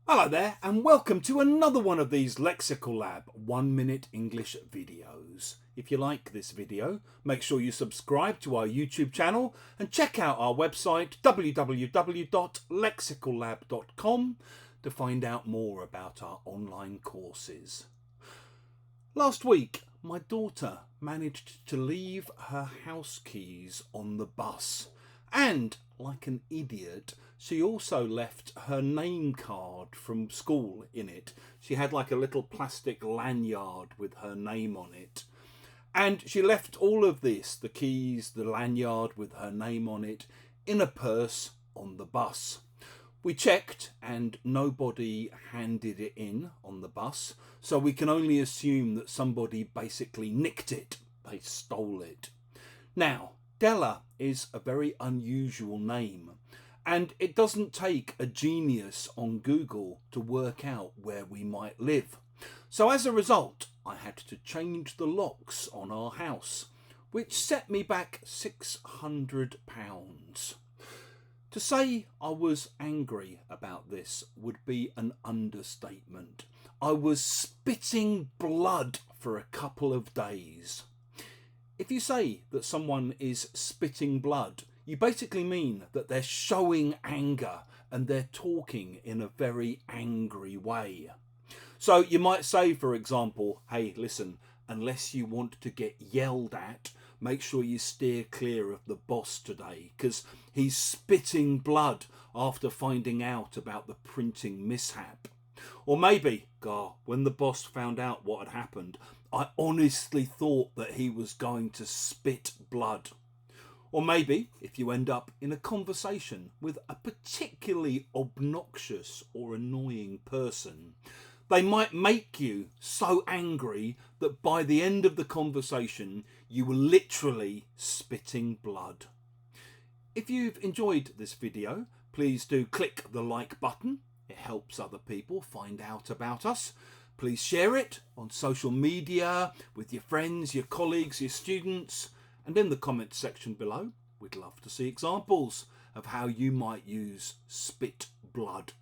Hello there and welcome to another one of these Lexical Lab 1 minute English videos. If you like this video, make sure you subscribe to our YouTube channel and check out our website www.lexicallab.com to find out more about our online courses. Last week, my daughter managed to leave her house keys on the bus. And, like an idiot, she also left her name card from school in it. She had like a little plastic lanyard with her name on it. And she left all of this, the keys, the lanyard with her name on it, in a purse on the bus. We checked and nobody handed it in on the bus, so we can only assume that somebody basically nicked it. They stole it. Now, Della is a very unusual name, and it doesn't take a genius on Google to work out where we might live. So as a result, I had to change the locks on our house, which set me back £600. To say I was angry about this would be an understatement. I was spitting blood for a couple of days. If you say that someone is spitting blood, you basically mean that they're showing anger and they're talking in a very angry way. So you might say, for example, hey, listen, unless you want to get yelled at, make sure you steer clear of the boss today because he's spitting blood after finding out about the printing mishap. Or maybe, when the boss found out what had happened, I honestly thought that he was going to spit blood. Or maybe if you end up in a conversation with a particularly obnoxious or annoying person, they might make you so angry that by the end of the conversation, you were literally spitting blood. If you've enjoyed this video, please do click the like button. It helps other people find out about us. Please share it on social media with your friends, your colleagues, your students, and in the comments section below, we'd love to see examples of how you might use spit blood